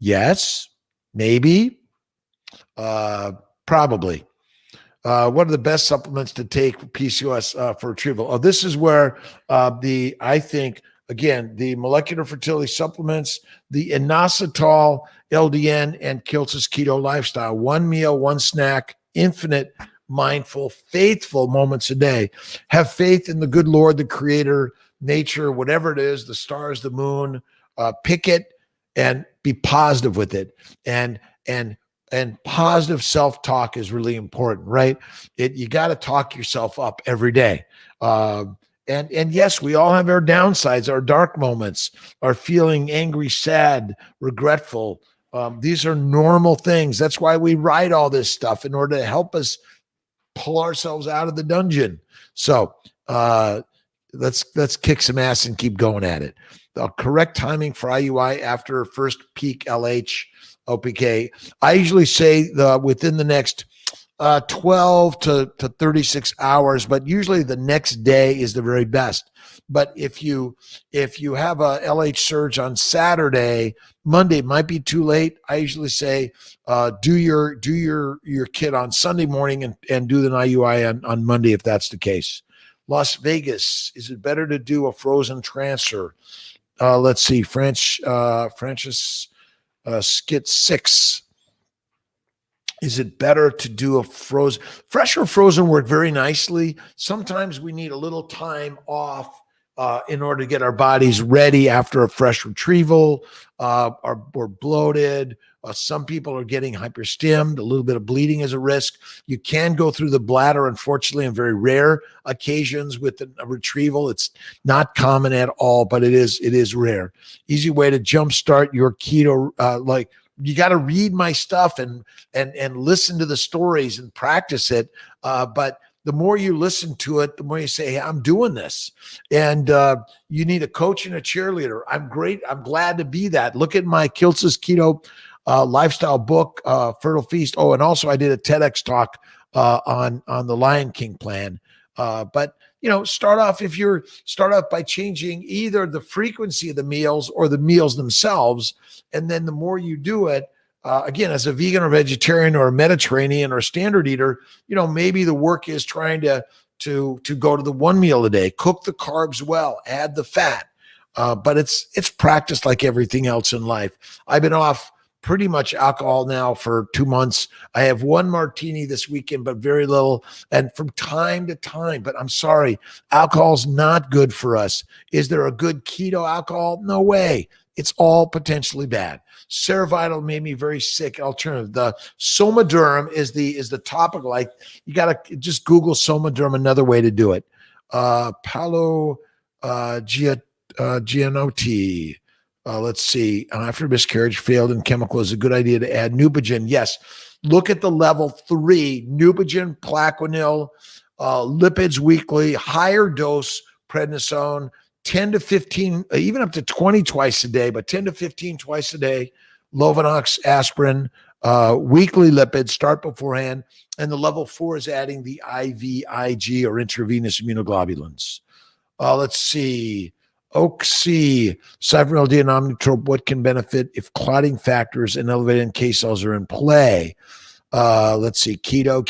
Yes, maybe, probably. What are the best supplements to take for PCOS for retrieval? Oh, this is where I think, again, the molecular fertility supplements, the inositol, LDN, and Kiltz's keto lifestyle. 1 meal, 1 snack, infinite, mindful, faithful moments a day. Have faith in the good Lord, the creator, nature, whatever it is, the stars, the moon. Pick it and be positive with it. And positive self-talk is really important, right? You got to talk yourself up every day. And yes, we all have our downsides, our dark moments, our feeling angry, sad, regretful. These are normal things. That's why we write all this stuff, in order to help us pull ourselves out of the dungeon. So let's kick some ass and keep going at it. The correct timing for IUI after first peak LH. OPK. I usually say within the next 12 to 36 hours, but usually the next day is the very best. But if you have a LH surge on Saturday, Monday might be too late. I usually say do your kit on Sunday morning and do the IUI on Monday if that's the case. Las Vegas, is it better to do a frozen transfer? Let's see, Francis Skit 6. Is it better to do a frozen? Fresh or frozen work very nicely. Sometimes we need a little time off in order to get our bodies ready after a fresh retrieval. We're bloated. Some people are getting hyperstimmed. A little bit of bleeding is a risk. You can go through the bladder, unfortunately, on very rare occasions with a retrieval. It's not common at all, but it is rare. Easy way to jumpstart your keto, you got to read my stuff and listen to the stories and practice it. But the more you listen to it, the more you say, hey, I'm doing this. And you need a coach and a cheerleader. I'm great. I'm glad to be that. Look at my Kiltz's Keto lifestyle book, Fertile Feast. Oh, and also I did a TEDx talk on the Lion King plan. But start off by changing either the frequency of the meals or the meals themselves. And then the more you do it, again, as a vegan or vegetarian or a Mediterranean or standard eater, maybe the work is trying to go to the one meal a day, cook the carbs well, add the fat. But it's practiced like everything else in life. I've been off pretty much alcohol now for 2 months. I have one martini this weekend, but very little. And from time to time, but I'm sorry, alcohol's not good for us. Is there a good keto alcohol? No way. It's all potentially bad. Cerevital made me very sick. Alternative. The Somaderm is the topical. Like, you got to just Google Somaderm, another way to do it. Paolo Gianotti. Let's see. After miscarriage failed and chemical, is a good idea to add Neupogen. Yes. Look at the level 3, Neupogen, Plaquenil, lipids weekly, higher dose prednisone, 10 to 15, even up to 20 twice a day, but 10 to 15 twice a day, Lovenox, aspirin, weekly lipids, start beforehand. And the level 4 is adding the IVIG or intravenous immunoglobulins. Let's see. Oxy, Cyprenol deonominotrope, what can benefit if clotting factors and elevated NK cells are in play? Let's see, keto.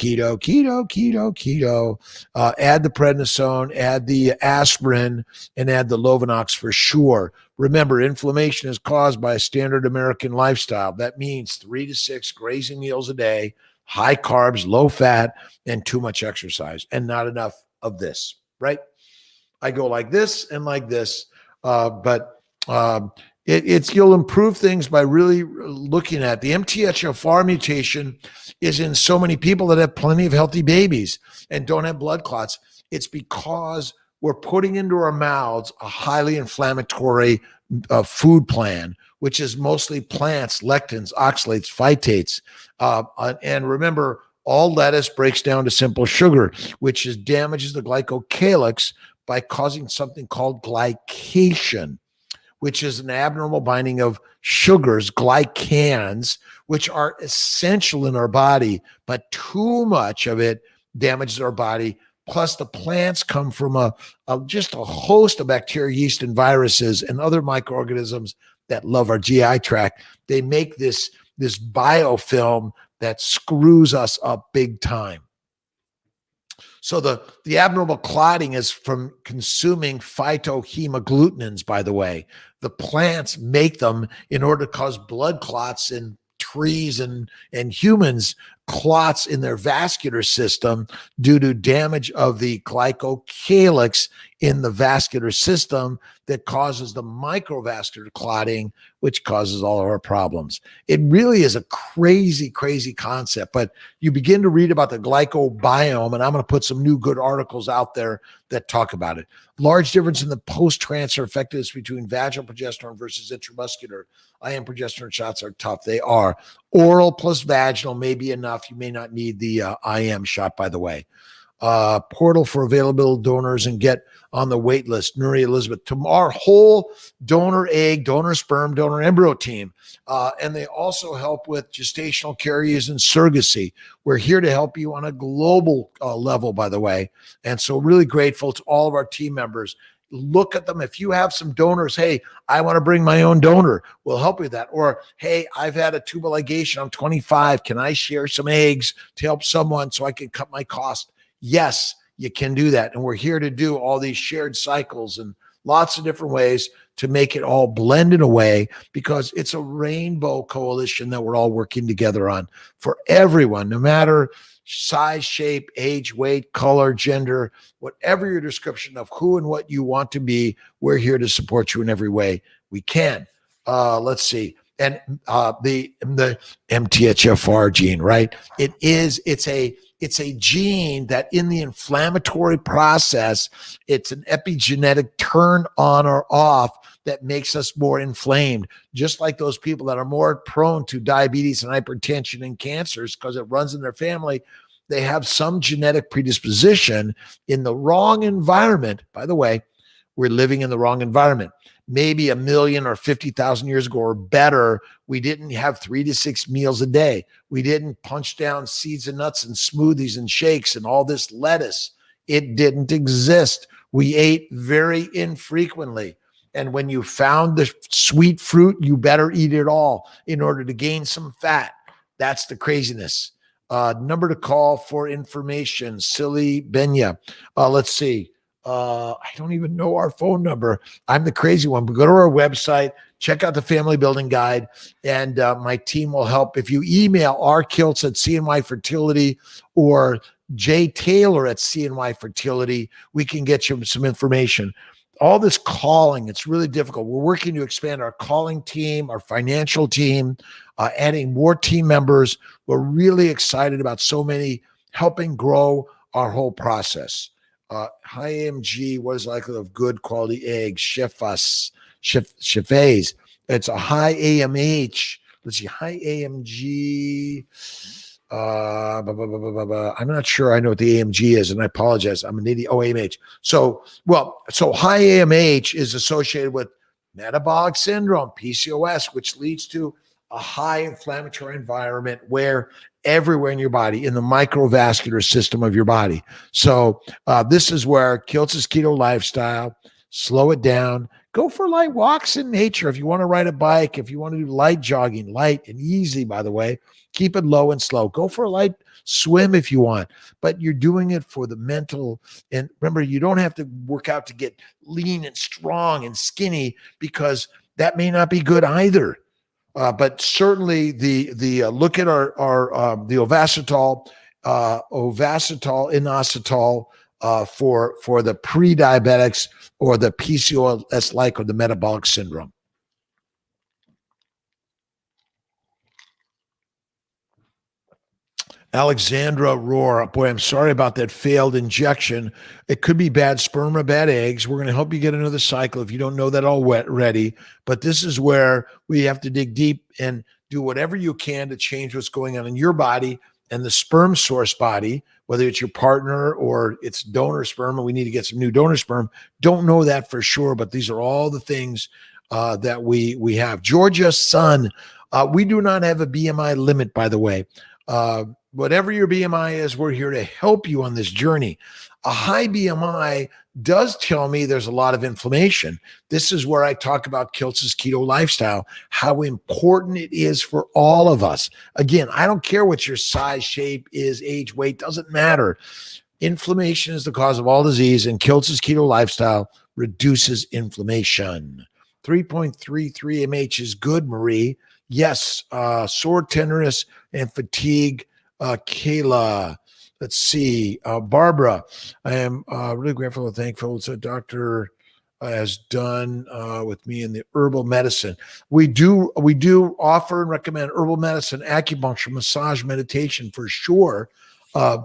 Add the prednisone, add the aspirin, and add the Lovenox for sure. Remember, inflammation is caused by a standard American lifestyle. That means 3 to 6 grazing meals a day, high carbs, low fat, and too much exercise, and not enough of this, right? I go like this and like this, but you'll improve things by really looking at the MTHFR mutation is in so many people that have plenty of healthy babies and don't have blood clots. It's because we're putting into our mouths a highly inflammatory food plan, which is mostly plants, lectins, oxalates, phytates. And remember, all lettuce breaks down to simple sugar, which damages the glycocalyx by causing something called glycation, which is an abnormal binding of sugars, glycans, which are essential in our body, but too much of it damages our body. Plus, the plants come from just a host of bacteria, yeast, and viruses and other microorganisms that love our GI tract. They make this biofilm that screws us up big time. So the abnormal clotting is from consuming phytohemagglutinins, by the way. The plants make them in order to cause blood clots in trees and humans, clots in their vascular system due to damage of the glycocalyx in the vascular system that causes the microvascular clotting, which causes all of our problems. It really is a crazy, crazy concept, but you begin to read about the glycobiome, and I'm going to put some new good articles out there that talk about it. Large difference in the post-transfer effectiveness between vaginal progesterone versus intramuscular. IM progesterone shots are tough. They are. Oral plus vaginal may be enough. You may not need the IM shot, by the way. portal for available donors and get on the wait list. Nuri Elizabeth, to our whole donor egg, donor sperm, donor embryo team. And they also help with gestational carriers and surrogacy. We're here to help you on a global level, by the way. And so really grateful to all of our team members. Look at them. If you have some donors, hey, I want to bring my own donor, we'll help you with that. Or, hey, I've had a tubal ligation. I'm 25. Can I share some eggs to help someone so I can cut my cost? Yes, you can do that. And we're here to do all these shared cycles and lots of different ways to make it all blend in a way, because it's a rainbow coalition that we're all working together on for everyone, no matter size, shape, age, weight, color, gender, whatever your description of who and what you want to be. We're here to support you in every way we can. Let's see. And the MTHFR gene, right? It's a gene that in the inflammatory process, it's an epigenetic turn on or off that makes us more inflamed, just like those people that are more prone to diabetes and hypertension and cancers because it runs in their family. They have some genetic predisposition in the wrong environment. By the way, we're living in the wrong environment. Maybe 1 million or 50,000 years ago or better, we didn't have 3 to 6 meals a day. We didn't punch down seeds and nuts and smoothies and shakes and all this lettuce. It didn't exist. We ate very infrequently. And when you found the sweet fruit, you better eat it all in order to gain some fat. That's the craziness. Number to call for information, Silly Benya. Let's see. I don't even know our phone number. I'm the crazy one, but go to our website, check out the family building guide, and my team will help. If you email R. Kiltz at CNY Fertility or J. Taylor at CNY Fertility, we can get you some information. All this calling, it's really difficult. We're working to expand our calling team, our financial team, adding more team members. We're really excited about so many helping grow our whole process. High AMG, what is likelihood of good quality eggs? Chefs. It's a high AMH. Let's see, high AMG. I'm not sure I know what the AMG is, and I apologize. I'm an idiot. Oh, AMH. So high AMH is associated with metabolic syndrome, PCOS, which leads to a high inflammatory environment where everywhere in your body, in the microvascular system of your body. So this is where Kiltz's keto lifestyle, slow it down, go for light walks in nature. If you want to ride a bike, if you want to do light jogging, light and easy, by the way, keep it low and slow. Go for a light swim if you want, but you're doing it for the mental. And remember, you don't have to work out to get lean and strong and skinny, because that may not be good either. But certainly the look at our the Ovasitol, inositol for the pre-diabetics or the PCOS like or the metabolic syndrome. Alexandra Rohr, boy, I'm sorry about that failed injection. It could be bad sperm or bad eggs. We're going to help you get another cycle if you don't know that already. But this is where we have to dig deep and do whatever you can to change what's going on in your body and the sperm source body, whether it's your partner or it's donor sperm, and we need to get some new donor sperm. Don't know that for sure, but these are all the things that we have. Georgia Sun, we do not have a BMI limit, by the way. Whatever your BMI is, we're here to help you on this journey. A high BMI does tell me there's a lot of inflammation. This is where I talk about Kiltz's keto lifestyle, how important it is for all of us. Again, I don't care what your size, shape is, age, weight, doesn't matter. Inflammation is the cause of all disease, and Kiltz's keto lifestyle reduces inflammation. 3.33 mH is good, Marie. Yes, sore tenderness and fatigue. Kayla, let's see. Barbara, I am really grateful and thankful that Dr. has done with me in the herbal medicine. We do offer and recommend herbal medicine, acupuncture, massage, meditation for sure. I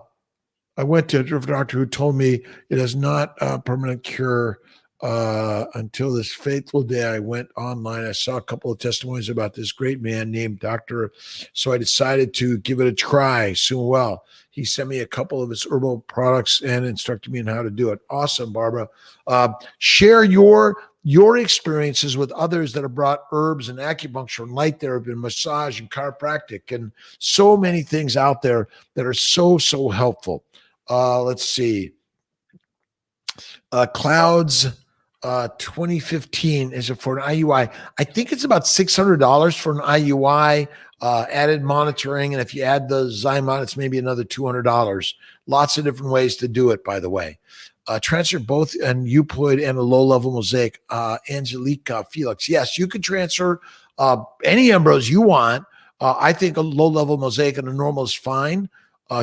went to a different doctor who told me it is not a permanent cure. Until this fateful day, I went online. I saw a couple of testimonies about this great man named Dr. So I decided to give it a try. Soon, well, he sent me a couple of his herbal products and instructed me on how to do it. Awesome, Barbara. Share your experiences with others that have brought herbs and acupuncture and light therapy and massage and chiropractic and so many things out there that are so helpful. Let's see. Clouds 2015 is it for an IUI? I think it's about $600 for an IUI, added monitoring. And if you add the Zymon, it's maybe another $200. Lots of different ways to do it, by the way. Transfer both an euploid and a low-level mosaic. Angelica Felix. Yes, you can transfer any embryos you want. I think a low-level mosaic and a normal is fine.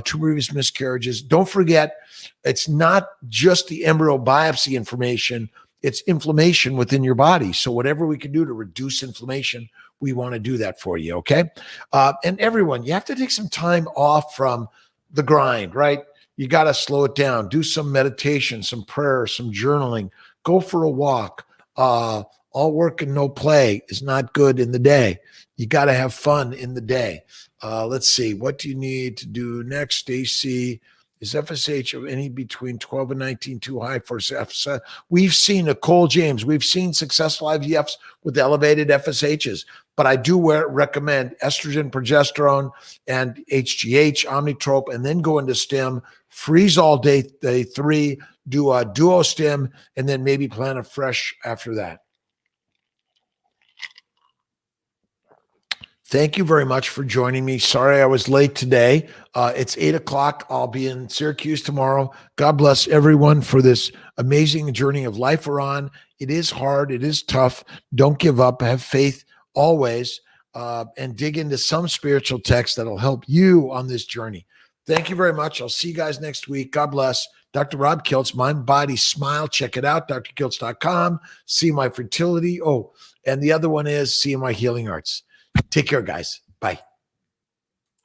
2 previous miscarriages. Don't forget, it's not just the embryo biopsy information, it's inflammation within your body. So whatever we can do to reduce inflammation, we want to do that for you, okay? And everyone, you have to take some time off from the grind, right? You got to slow it down. Do some meditation, some prayer, some journaling. Go for a walk. All work and no play is not good in the day. You got to have fun in the day. Let's see. What do you need to do next, Stacy? Is FSH of any between 12 and 19 too high for FSH? We've seen Nicole James. We've seen successful IVFs with elevated FSHs, but I do recommend estrogen, progesterone, and HGH, Omnitrope, and then go into stim, freeze all day 3, do a duo stim, and then maybe plan afresh after that. Thank you very much for joining me. Sorry I was late today. It's 8 o'clock. I'll be in Syracuse tomorrow. God bless everyone for this amazing journey of life we're on. It is hard. It is tough. Don't give up. Have faith always, and dig into some spiritual text that'll help you on this journey. Thank you very much. I'll see you guys next week. God bless. Dr. Rob Kiltz, Mind, Body, Smile. Check it out, drkiltz.com. See my fertility. Oh, and the other one is CMI Healing Arts. Take care, guys. Bye.